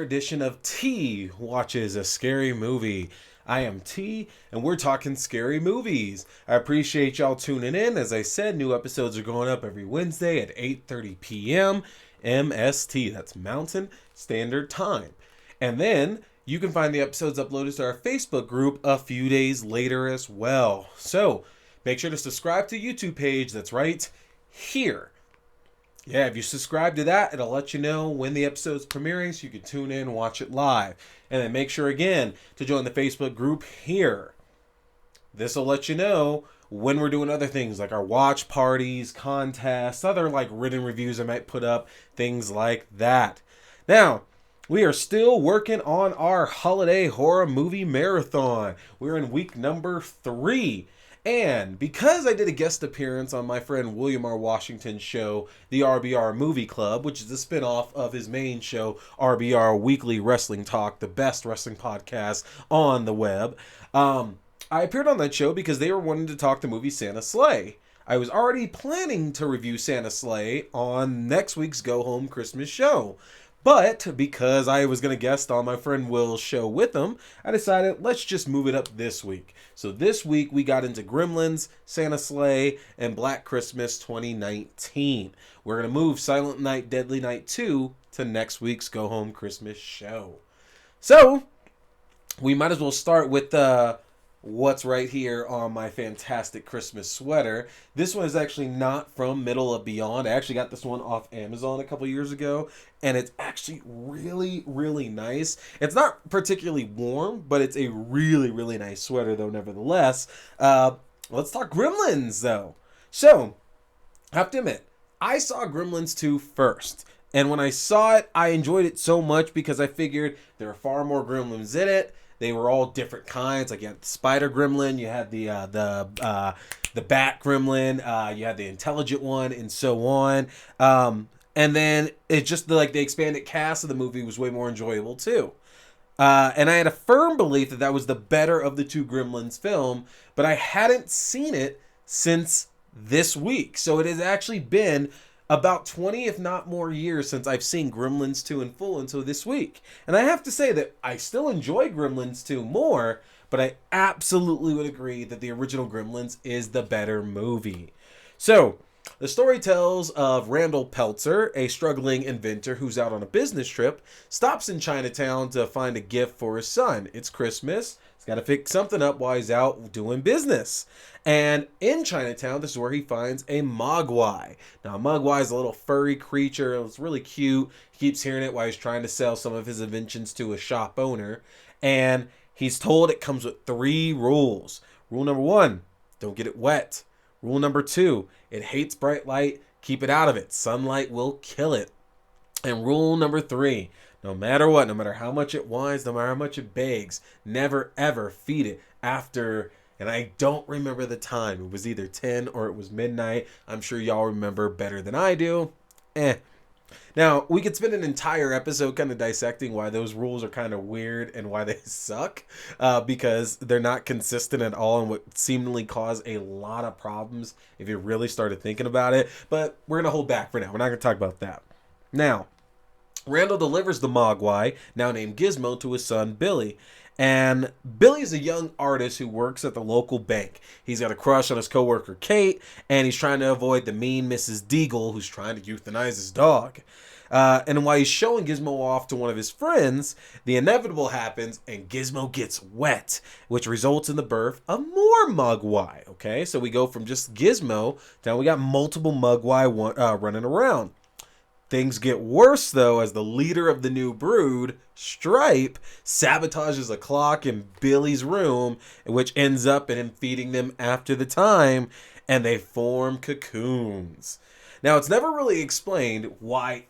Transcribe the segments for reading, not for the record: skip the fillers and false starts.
edition of T Watches a Scary Movie. I am T, and we're talking scary movies. I appreciate y'all tuning in. As I said, new episodes are going up every Wednesday at 8:30 p.m. MST. That's Mountain Standard Time. And then you can find the episodes uploaded to our Facebook group a few days later as well. So make sure to subscribe to the YouTube page that's right here. Yeah, if you subscribe to that, it'll let you know when the episode's premiering so you can tune in and watch it live. And then make sure again to join the Facebook group here. This will let you know when we're doing other things like our watch parties, contests, other like written reviews I might put up, things like that. Now, we are still working on our holiday horror movie marathon. We're in week number 3. And because I did a guest appearance on my friend William R. Washington's show, the RBR Movie Club, which is a spinoff of his main show, RBR Weekly Wrestling Talk, the best wrestling podcast on the web, I appeared on that show because they were wanting to talk the movie Santa Slay. I was already planning to review Santa Slay on next week's Go Home Christmas show. But because I was going to guest on my friend Will's show with him, I decided let's just move it up this week. So this week we got into Gremlins, Santa Slay, and Black Christmas 2019. We're going to move Silent Night, Deadly Night 2 to next week's Go Home Christmas show. So we might as well start with what's right here on my fantastic Christmas sweater. This one is actually not from Middle of Beyond. I actually got this one off Amazon a couple years ago, and it's actually really, really nice. It's not particularly warm, but it's a really, really nice sweater, though, nevertheless. Let's talk Gremlins, though. So, I have to admit, I saw Gremlins 2 first. And when I saw it, I enjoyed it so much because I figured there are far more Gremlins in it. They were all different kinds. Like you had the spider gremlin, you had the bat gremlin, you had the intelligent one, and so on. And then it just like the expanded cast of the movie was way more enjoyable too. And I had a firm belief that that was the better of the two Gremlins film, but I hadn't seen it since this week. So it has actually been about 20, if not more years since I've seen Gremlins 2 in full until this week. And I have to say that I still enjoy Gremlins 2 more, but I absolutely would agree that the original Gremlins is the better movie. So, the story tells of Randall Peltzer, a struggling inventor who's out on a business trip, stops in Chinatown to find a gift for his son. It's Christmas. He's got to fix something up while he's out doing business. And in Chinatown, this is where he finds a mogwai. Now, a mogwai is a little furry creature. It's really cute. He keeps hearing it while he's trying to sell some of his inventions to a shop owner. And he's told it comes with 3 rules. Rule number 1, don't get it wet. Rule number 2, it hates bright light. Keep it out of it. Sunlight will kill it. And rule number 3, no matter what, no matter how much it whines, no matter how much it begs, never ever feed it after, and I don't remember the time. It was either 10 or it was midnight. I'm sure y'all remember better than I do. Now, we could spend an entire episode kind of dissecting why those rules are kind of weird and why they suck, because they're not consistent at all and would seemingly cause a lot of problems if you really started thinking about it. But we're going to hold back for now. We're not going to talk about that. Now, Randall delivers the mogwai, now named Gizmo, to his son, Billy. And Billy is a young artist who works at the local bank. He's got a crush on his coworker, Kate, and he's trying to avoid the mean Mrs. Deagle, who's trying to euthanize his dog. And while he's showing Gizmo off to one of his friends, the inevitable happens, and Gizmo gets wet, which results in the birth of more mogwai. Okay, so we go from just Gizmo, now we got multiple mogwai running around. Things get worse, though, as the leader of the new brood, Stripe, sabotages a clock in Billy's room, which ends up in him feeding them after the time, and they form cocoons. Now, it's never really explained why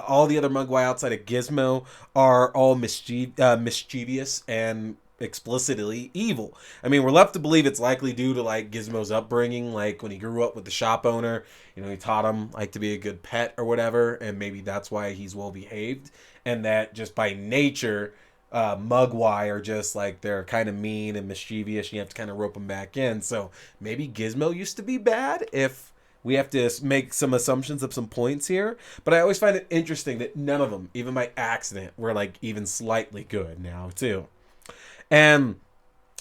all the other mogwai outside of Gizmo are all mischievous and explicitly evil. I mean, we're left to believe it's likely due to like Gizmo's upbringing, like when he grew up with the shop owner, you know, he taught him like to be a good pet or whatever, and maybe that's why he's well behaved, and that just by nature mogwai are just like they're kind of mean and mischievous, and you have to kind of rope them back in. So maybe Gizmo used to be bad if we have to make some assumptions of some points here. But I always find it interesting that none of them, even by accident, were like even slightly good now too. And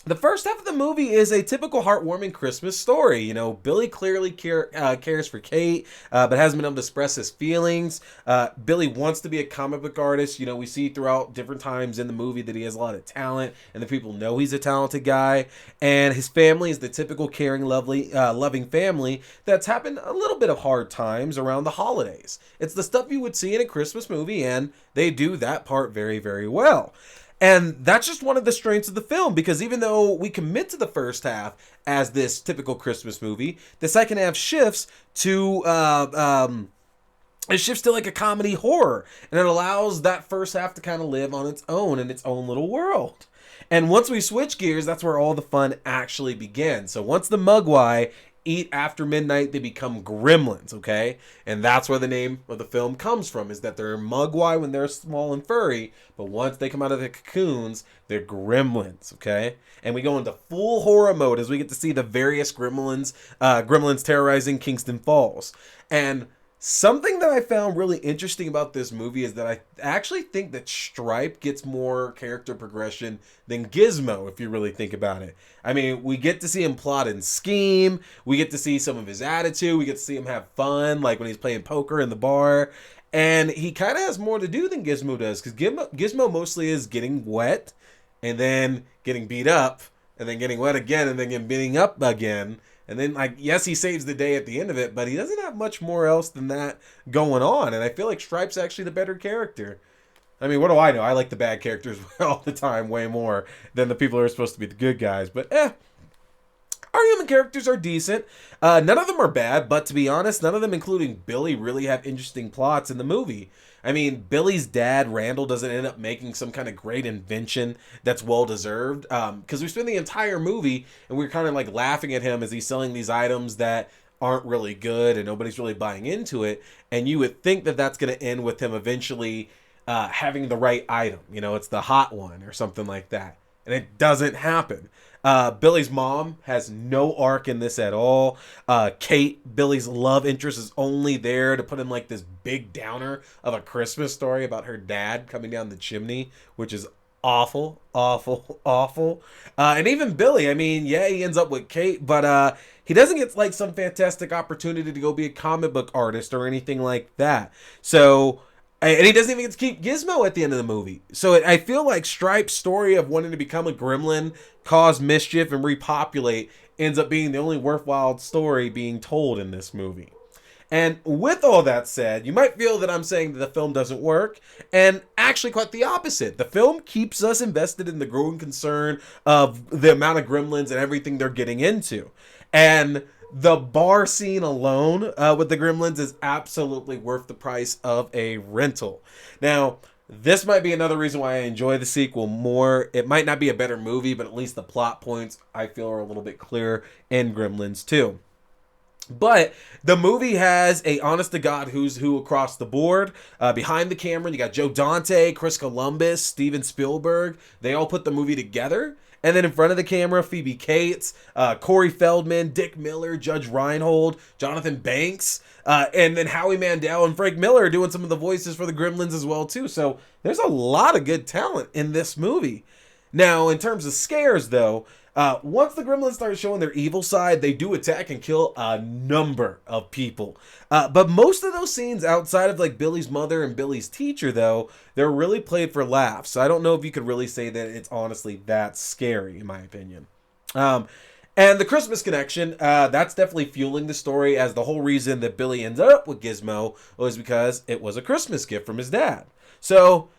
the first half of the movie is a typical heartwarming Christmas story. You know, Billy clearly cares for Kate, but hasn't been able to express his feelings. Billy wants to be a comic book artist. You know, we see throughout different times in the movie that he has a lot of talent, and the people know he's a talented guy. And his family is the typical caring, loving family that's happened a little bit of hard times around the holidays. It's the stuff you would see in a Christmas movie, and they do that part very, very well. And that's just one of the strengths of the film, because even though we commit to the first half as this typical Christmas movie, the second half shifts to like a comedy horror, and it allows that first half to kind of live on its own in its own little world. And once we switch gears, that's where all the fun actually begins. So once the Mogwai eat after midnight, they become gremlins, okay? And that's where the name of the film comes from, is that they're Mogwai when they're small and furry, but once they come out of the cocoons, they're gremlins, okay? And we go into full horror mode as we get to see the various gremlins terrorizing Kingston Falls. And something that I found really interesting about this movie is that I actually think that Stripe gets more character progression than Gizmo, if you really think about it. I mean, we get to see him plot and scheme. We get to see some of his attitude. We get to see him have fun, like when he's playing poker in the bar. And he kind of has more to do than Gizmo does, because Gizmo mostly is getting wet and then getting beat up and then getting wet again and then getting beating up again. And then, like, yes, he saves the day at the end of it, but he doesn't have much more else than that going on. And I feel like Stripe's actually the better character. I mean, what do I know? I like the bad characters all the time way more than the people who are supposed to be the good guys. But, our human characters are decent. None of them are bad, but to be honest, none of them, including Billy, really have interesting plots in the movie. I mean, Billy's dad, Randall, doesn't end up making some kind of great invention that's well-deserved. Because we spend the entire movie, and we're kind of like laughing at him as he's selling these items that aren't really good, and nobody's really buying into it. And you would think that that's going to end with him eventually having the right item. You know, it's the hot one or something like that. And it doesn't happen. Billy's mom has no arc in this at all. Kate, Billy's love interest, is only there to put in like this big downer of a Christmas story about her dad coming down the chimney, which is awful, awful, awful. And even Billy, I mean, yeah, he ends up with Kate, but he doesn't get like some fantastic opportunity to go be a comic book artist or anything like that. So... And he doesn't even get to keep Gizmo at the end of the movie. So I feel like Stripe's story of wanting to become a gremlin, cause mischief, and repopulate ends up being the only worthwhile story being told in this movie. And with all that said, you might feel that I'm saying that the film doesn't work, and actually quite the opposite. The film keeps us invested in the growing concern of the amount of gremlins and everything they're getting into. And the bar scene alone with the gremlins is absolutely worth the price of a rental. Now, this might be another reason why I enjoy the sequel more. It might not be a better movie, but at least the plot points I feel are a little bit clearer in Gremlins 2. But the movie has a honest-to-God who's who across the board. Behind the camera, you got Joe Dante, Chris Columbus, Steven Spielberg. They all put the movie together. And then in front of the camera, Phoebe Cates, Corey Feldman, Dick Miller, Judge Reinhold, Jonathan Banks, and then Howie Mandel and Frank Miller are doing some of the voices for the Gremlins as well, too. So there's a lot of good talent in this movie. Now, in terms of scares, though, once the Gremlins start showing their evil side, they do attack and kill a number of people. But most of those scenes outside of like Billy's mother and Billy's teacher, though, they're really played for laughs. So I don't know if you could really say that it's honestly that scary, in my opinion. And the Christmas connection, that's definitely fueling the story, as the whole reason that Billy ends up with Gizmo was because it was a Christmas gift from his dad. So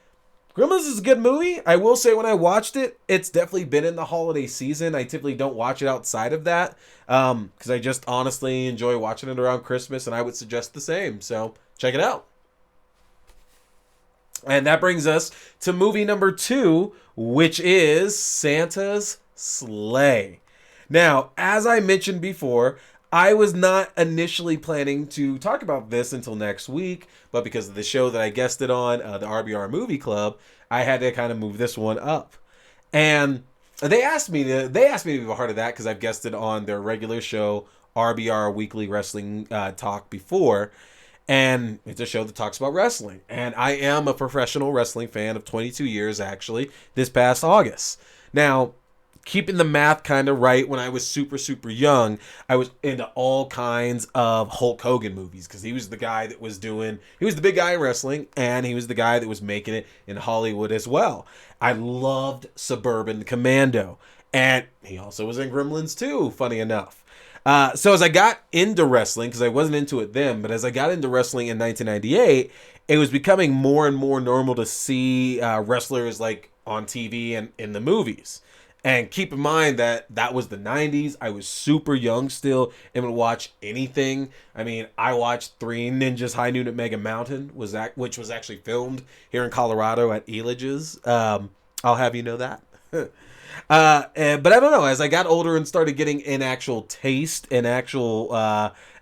Gremlins is a good movie. I will say when I watched it, it's definitely been in the holiday season. I typically don't watch it outside of that because I just honestly enjoy watching it around Christmas, and I would suggest the same. So check it out. And that brings us to movie number 2, which is Santa's Sleigh. Now, as I mentioned before, I was not initially planning to talk about this until next week, but because of the show that I guested on, the RBR Movie Club, I had to kind of move this one up. And They asked me to be a part of that because I've guested on their regular show, RBR Weekly Wrestling Talk, before, and it's a show that talks about wrestling. And I am a professional wrestling fan of 22 years, actually, this past August. Now, keeping the math kind of right, when I was super, super young, I was into all kinds of Hulk Hogan movies because he was the guy that was he was the big guy in wrestling, and he was the guy that was making it in Hollywood as well. I loved Suburban Commando, and he also was in Gremlins too, funny enough. So as I got into wrestling, because I wasn't into it then, but as I got into wrestling in 1998, it was becoming more and more normal to see wrestlers like on TV and in the movies. And keep in mind that that was the 90s. I was super young still and would watch anything. I mean, I watched Three Ninjas High Noon at Mega Mountain, which was actually filmed here in Colorado at Elage's. I'll have you know that. But I don't know. As I got older and started getting an actual taste and actual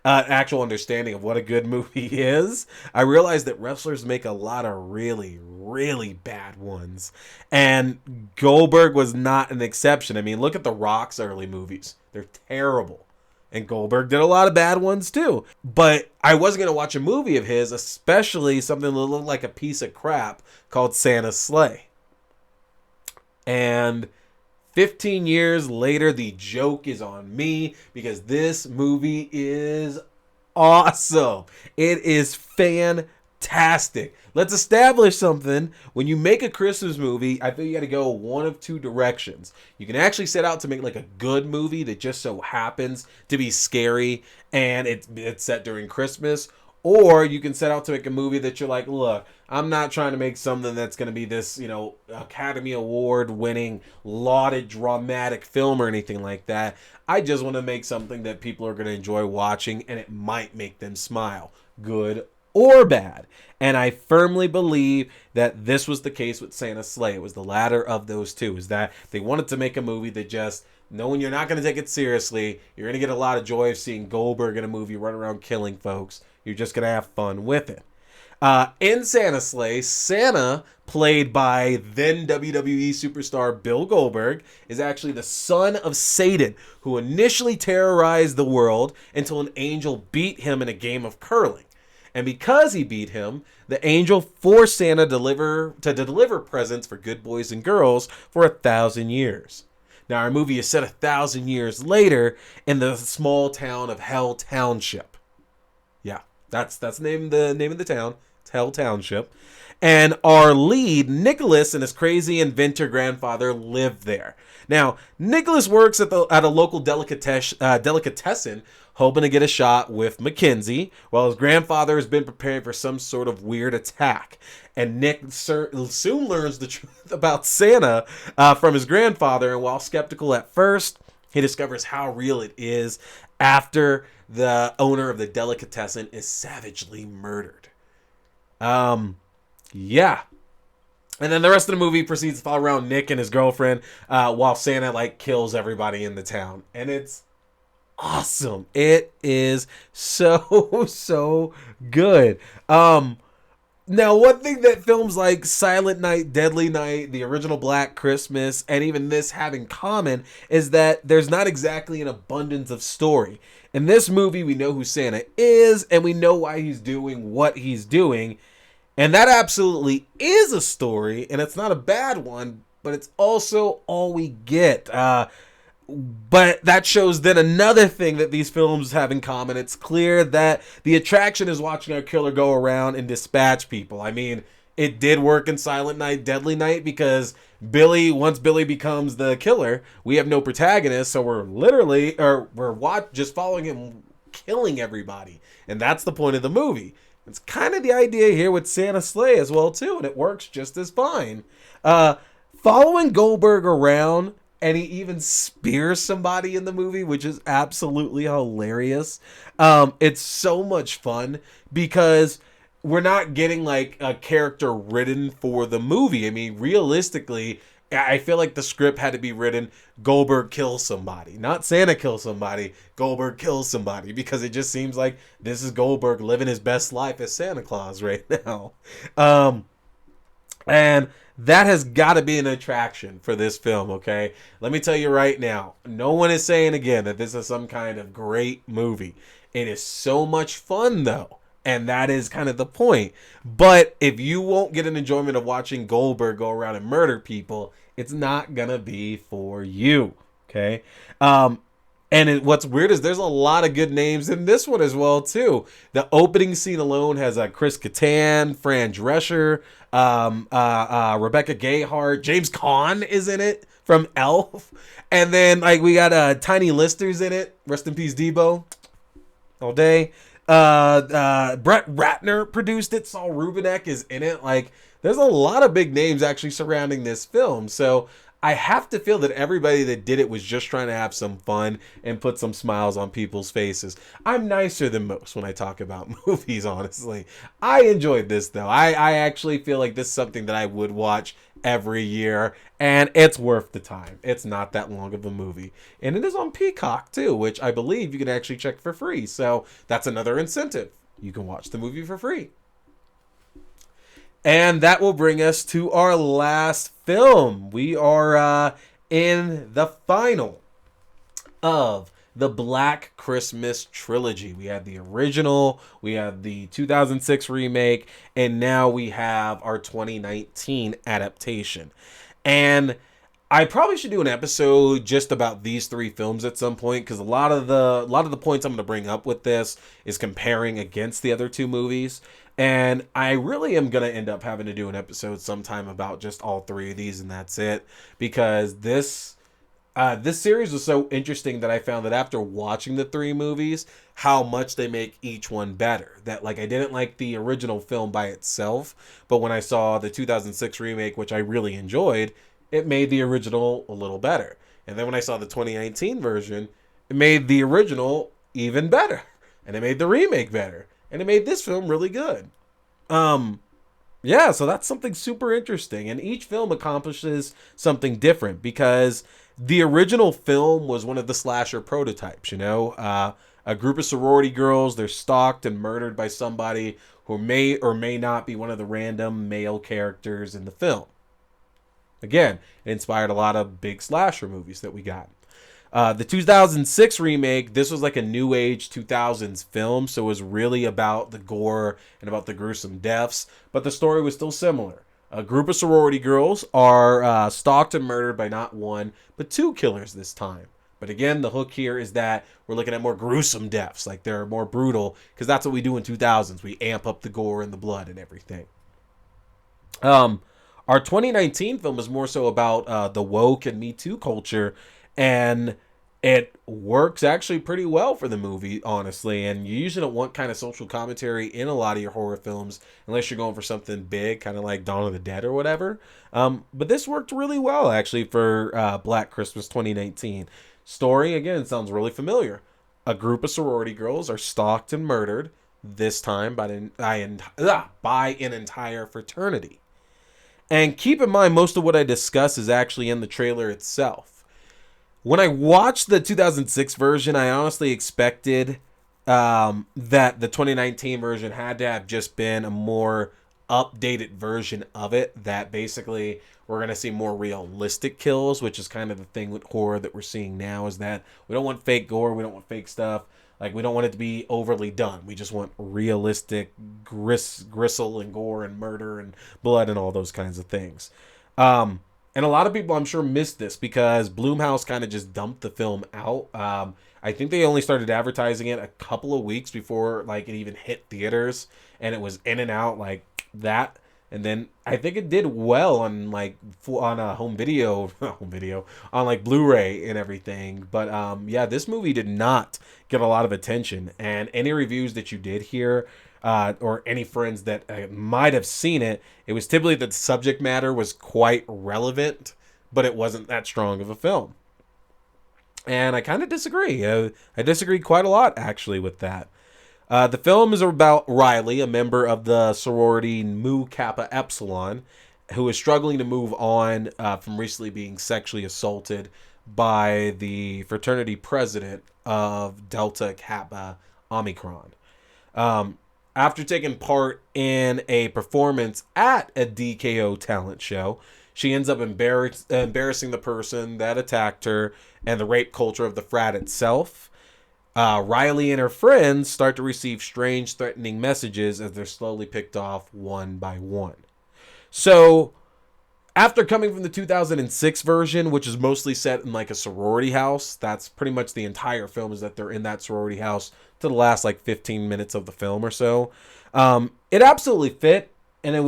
understanding of what a good movie is, I realized that wrestlers make a lot of really, really bad ones. And Goldberg was not an exception. I mean, look at The Rock's early movies. They're terrible. And Goldberg did a lot of bad ones too. But I wasn't going to watch a movie of his, especially something that looked like a piece of crap called Santa's Sleigh. And 15 years later, the joke is on me because this movie is awesome. It is fantastic. Let's establish something. When you make a Christmas movie, I feel you got to go one of two directions. You can actually set out to make like a good movie that just so happens to be scary and it's set during Christmas. Or you can set out to make a movie that you're like, look, I'm not trying to make something that's going to be this, Academy Award winning, lauded, dramatic film or anything like that. I just want to make something that people are going to enjoy watching and it might make them smile, good or bad. And I firmly believe that this was the case with Santa's Sleigh. It was the latter of those two, is that they wanted to make a movie that just, knowing you're not going to take it seriously, you're going to get a lot of joy of seeing Goldberg in a movie run around killing folks. You're just going to have fun with it. In Santa's Sleigh, Santa, played by then WWE superstar Bill Goldberg, is actually the son of Satan, who initially terrorized the world until an angel beat him in a game of curling. And because he beat him, the angel forced Santa to deliver presents for good boys and girls for 1,000 years. Now, our movie is set 1,000 years later in the small town of Hell Township. Yeah, that's the name of the town. It's Hell Township. And our lead, Nicholas, and his crazy inventor grandfather live there. Now, Nicholas works at a local delicatessen, hoping to get a shot with Mackenzie, while his grandfather has been preparing for some sort of weird attack. And Nick soon learns the truth about Santa from his grandfather, and while skeptical at first, he discovers how real it is after the owner of the delicatessen is savagely murdered. Yeah. And then the rest of the movie proceeds to follow around Nick and his girlfriend while Santa kills everybody in the town. And it's awesome. It is so good. Now, one thing that films like Silent Night, Deadly Night, the original Black Christmas, and even this have in common is that there's not exactly an abundance of story. In this movie, we know who Santa is, and we know why he's doing what he's doing. And that absolutely is a story, and it's not a bad one, but it's also all we get. But that shows then another thing that these films have in common. It's clear that the attraction is watching our killer go around and dispatch people. I mean, it did work in Silent Night, Deadly Night because once Billy becomes the killer, we have no protagonist, so we're just following him killing everybody. And that's the point of the movie. It's kind of the idea here with Santa's Sleigh as well, too, and it works just as fine. Following Goldberg around, and he even spears somebody in the movie, which is absolutely hilarious. It's so much fun because we're not getting a character written for the movie. I mean, realistically, I feel like the script had to be written, Goldberg kills somebody. Not Santa kills somebody, Goldberg kills somebody. Because it just seems like this is Goldberg living his best life as Santa Claus right now. And that has got to be an attraction for this film, okay? Let me tell you right now, no one is saying again that this is some kind of great movie. It is so much fun, though. And that is kind of the point. But if you won't get an enjoyment of watching Goldberg go around and murder people, it's not going to be for you, okay? What's weird is there's a lot of good names in this one as well too. The opening scene alone has Chris Kattan, Fran Drescher, Rebecca Gayheart, James Caan is in it from Elf, and then like we got Tiny Lister's in it. Rest in peace, Debo. All day. Brett Ratner produced it. Saul Rubinek is in it. Like, there's a lot of big names actually surrounding this film. So I have to feel that everybody that did it was just trying to have some fun and put some smiles on people's faces. I'm nicer than most when I talk about movies, honestly. I enjoyed this, though. I actually feel like this is something that I would watch every year, and it's worth the time. It's not that long of a movie. And it is on Peacock, too, which I believe you can actually check for free. So that's another incentive. You can watch the movie for free. And that will bring us to our last film. We are in the final of the Black Christmas trilogy. We had the original, we had the 2006 remake, and now we have our 2019 adaptation. And I probably should do an episode just about these three films at some point, because a lot of the points I'm going to bring up with this is comparing against the other two movies. And I really am going to end up having to do an episode sometime about just all three of these, and that's it. Because this series was so interesting that I found that after watching the three movies, how much they make each one better. That, like, I didn't like the original film by itself, but when I saw the 2006 remake, which I really enjoyed, it made the original a little better. And then when I saw the 2019 version, it made the original even better. And it made the remake better. And it made this film really good. Yeah, so that's something super interesting. And each film accomplishes something different because the original film was one of the slasher prototypes, you know? A group of sorority girls, they're stalked and murdered by somebody who may or may not be one of the random male characters in the film. Again, it inspired a lot of big slasher movies that we got. The 2006 remake, this was like a new age 2000s film, so it was really about the gore and about the gruesome deaths, but the story was still similar. A group of sorority girls are stalked and murdered by not one, but two killers this time. But again, the hook here is that we're looking at more gruesome deaths, like they're more brutal, because that's what we do in 2000s. We amp up the gore and the blood and everything. Our 2019 film is more so about the woke and Me Too culture, and it works actually pretty well for the movie, honestly. And you usually don't want kind of social commentary in a lot of your horror films unless you're going for something big, kind of like Dawn of the Dead or whatever. But this worked really well, actually, for Black Christmas 2019. Story, again, sounds really familiar. A group of sorority girls are stalked and murdered, this time by an entire fraternity. And keep in mind, most of what I discuss is actually in the trailer itself. When I watched the 2006 version, I honestly expected that the 2019 version had to have just been a more updated version of it. That basically we're going to see more realistic kills, which is kind of the thing with horror that we're seeing now, is that we don't want fake gore, we don't want fake stuff. Like, we don't want it to be overly done. We just want realistic gristle and gore and murder and blood and all those kinds of things. And a lot of people, I'm sure, missed this because Blumhouse kind of just dumped the film out. I think they only started advertising it a couple of weeks before, like, it even hit theaters, and it was in and out like that. And then I think it did well on like on a home video, on like Blu-ray and everything. But yeah, this movie did not get a lot of attention. And any reviews that you did hear, or any friends that might have seen it, it was typically that the subject matter was quite relevant, but it wasn't that strong of a film. And I kind of disagree. I disagree quite a lot, actually, with that. The film is about Riley, a member of the sorority Mu Kappa Epsilon, who is struggling to move on from recently being sexually assaulted by the fraternity president of Delta Kappa Omicron. after taking part in a performance at a DKO talent show, she ends up embarrassing the person that attacked her and the rape culture of the frat itself. Riley and her friends start to receive strange, threatening messages as they're slowly picked off one by one. So, after coming from the 2006 version, which is mostly set in like a sorority house, that's pretty much the entire film, is that they're in that sorority house to the last like 15 minutes of the film or so. It absolutely fit, and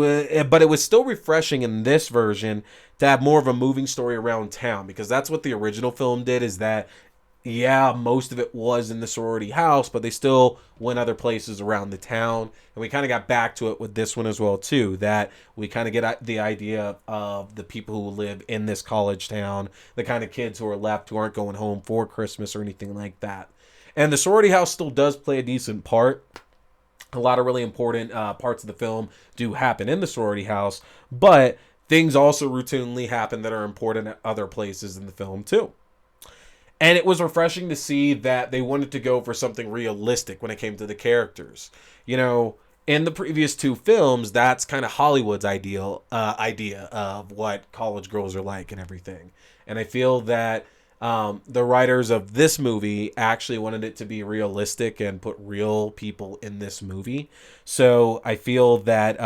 but it was still refreshing in this version to have more of a moving story around town, because that's what the original film did. Is that, yeah, most of it was in the sorority house, but they still went other places around the town. And we kind of got back to it with this one as well, too, that we kind of get the idea of the people who live in this college town, the kind of kids who are left who aren't going home for Christmas or anything like that. And the sorority house still does play a decent part. A lot of really important parts of the film do happen in the sorority house, but things also routinely happen that are important at other places in the film, too. And it was refreshing to see that they wanted to go for something realistic when it came to the characters. You know, in the previous two films, that's kind of Hollywood's idea of what college girls are like and everything. And I feel that the writers of this movie actually wanted it to be realistic and put real people in this movie. So I feel that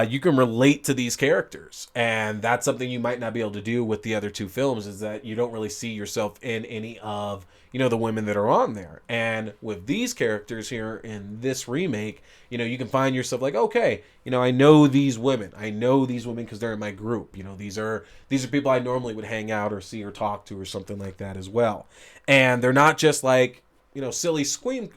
you can relate to these characters, and that's something you might not be able to do with the other two films, is that you don't really see yourself in any of, you know, the women that are on there. And with these characters here in this remake, you know, you can find yourself like, okay, you know, I know these women because they're in my group. You know, these are people I normally would hang out or see or talk to or something like that as well. And they're not just like, you know, silly scream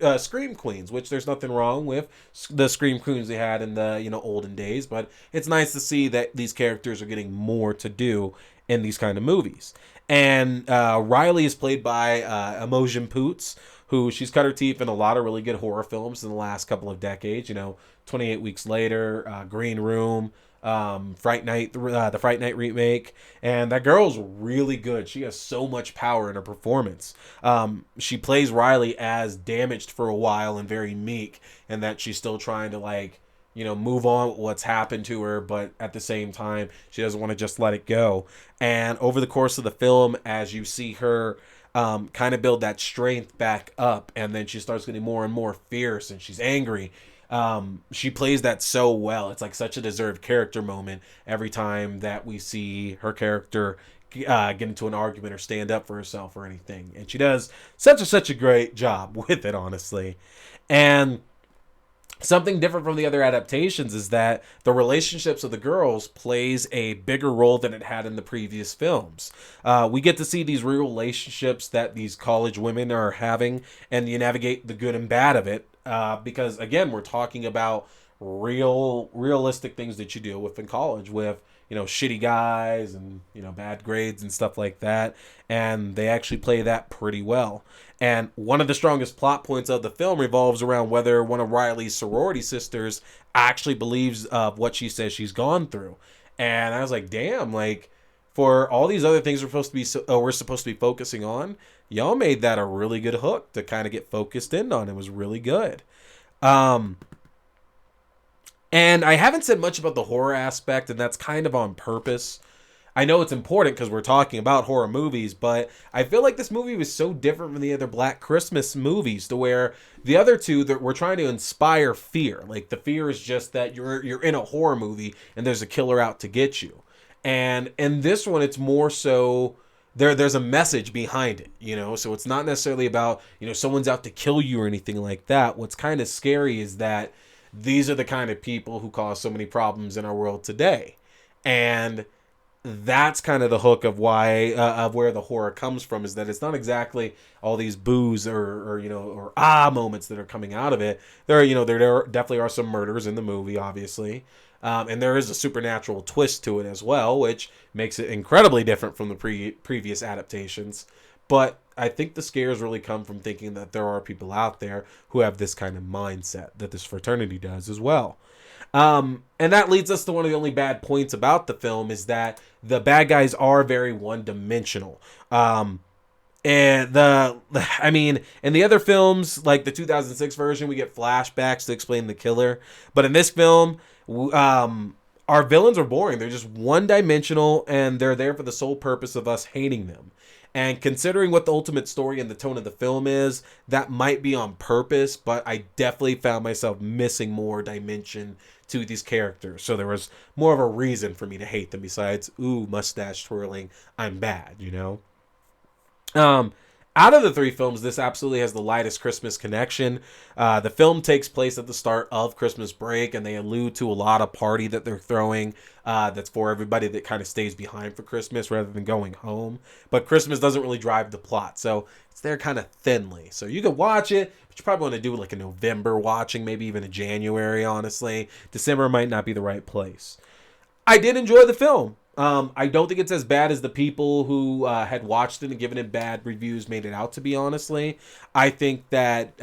queens, which there's nothing wrong with the scream queens they had in the, you know, olden days, but it's nice to see that these characters are getting more to do in these kind of movies. And Riley is played by Imogen Poots, who she's cut her teeth in a lot of really good horror films in the last couple of decades. You know, 28 Weeks Later, Green Room, Fright Night, the Fright Night remake, and that girl's really good. She has so much power in her performance. She plays Riley as damaged for a while and very meek, and that she's still trying to, like, you know, move on with what's happened to her, but at the same time, she doesn't want to just let it go. And over the course of the film, as you see her kind of build that strength back up, and then she starts getting more and more fierce, and she's angry. She plays that so well. It's like such a deserved character moment every time that we see her character get into an argument or stand up for herself or anything. And she does such a great job with it, honestly. And something different from the other adaptations is that the relationships of the girls plays a bigger role than it had in the previous films. We get to see these real relationships that these college women are having, and you navigate the good and bad of it. Because again, we're talking about realistic things that you deal with in college, with, you know, shitty guys and, you know, bad grades and stuff like that. And they actually play that pretty well. And one of the strongest plot points of the film revolves around whether one of Riley's sorority sisters actually believes of what she says she's gone through. And I was like, damn, like, for all these other things we're supposed to be focusing on, y'all made that a really good hook to kind of get focused in on. It was really good. And I haven't said much about the horror aspect, and that's kind of on purpose. I know it's important because we're talking about horror movies, but I feel like this movie was so different from the other Black Christmas movies, to where the other two that were trying to inspire fear. Like, the fear is just that you're in a horror movie and there's a killer out to get you. And in this one, it's more so there's a message behind it, you know? So it's not necessarily about, you know, someone's out to kill you or anything like that. What's kind of scary is that these are the kind of people who cause so many problems in our world today. And that's kind of the hook of why of where the horror comes from, is that it's not exactly all these boos or you know, or moments that are coming out of it. There definitely are some murders in the movie, obviously. And there is a supernatural twist to it as well, which makes it incredibly different from the previous adaptations. But I think the scares really come from thinking that there are people out there who have this kind of mindset that this fraternity does as well. And that leads us to one of the only bad points about the film, is that the bad guys are very one-dimensional. And I mean, in the other films, like the 2006 version, we get flashbacks to explain the killer. But in this film, our villains are boring. They're just one dimensional, and they're there for the sole purpose of us hating them. And considering what the ultimate story and the tone of the film is, that might be on purpose, but I definitely found myself missing more dimension to these characters. So there was more of a reason for me to hate them besides, ooh, mustache twirling, I'm bad, you know? Um, Out of the three films, this absolutely has the lightest Christmas connection. The film takes place at the start of Christmas break, and they allude to a lot of party that they're throwing that's for everybody that kind of stays behind for Christmas rather than going home. But Christmas doesn't really drive the plot, so it's there kind of thinly. So you can watch it, but you probably want to do like a November watching, maybe even a January, honestly. December might not be the right place. I did enjoy the film. I don't think it's as bad as the people who had watched it and given it bad reviews made it out to be, honestly. I think that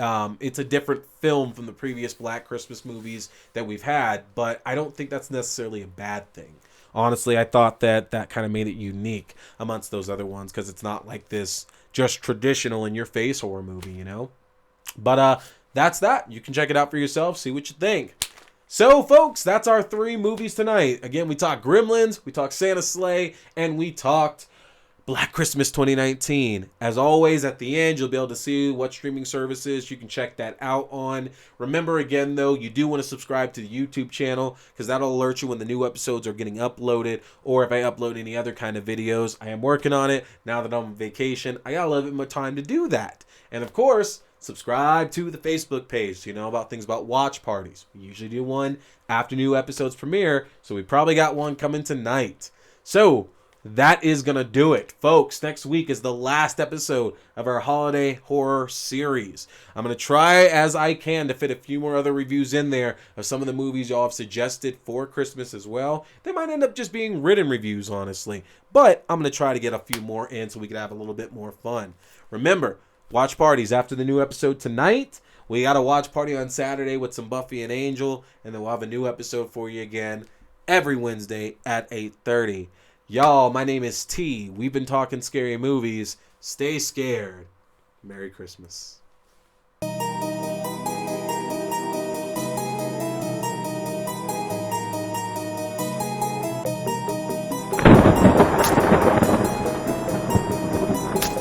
it's a different film from the previous Black Christmas movies that we've had, but I don't think that's necessarily a bad thing. Honestly, I thought that that kind of made it unique amongst those other ones because it's not like this just traditional in your face horror movie, you know? But that's that. You can check it out for yourself, see what you think. So, folks, that's our three movies tonight. Again, we talked Gremlins, we talked Santa's Sleigh, and we talked Black Christmas 2019. As always, at the end, you'll be able to see what streaming services you can check that out on. Remember, again, though, you do want to subscribe to the YouTube channel because that'll alert you when the new episodes are getting uploaded or if I upload any other kind of videos. I am working on it. Now that I'm on vacation, I got a little bit more time to do that. And, of course, subscribe to the Facebook page so you know about things about watch parties. We usually do one after new episodes premiere, so we probably got one coming tonight. So that is going to do it, folks. Next week is the last episode of our holiday horror series. I'm going to try as I can to fit a few more other reviews in there of some of the movies y'all have suggested for Christmas as well. They might end up just being written reviews, honestly, but I'm going to try to get a few more in so we can have a little bit more fun. Remember, watch parties after the new episode tonight. We got a watch party on Saturday with some Buffy and Angel, and then we'll have a new episode for you again every Wednesday at 8:30. Y'all, my name is T. We've been talking scary movies. Stay scared. Merry Christmas.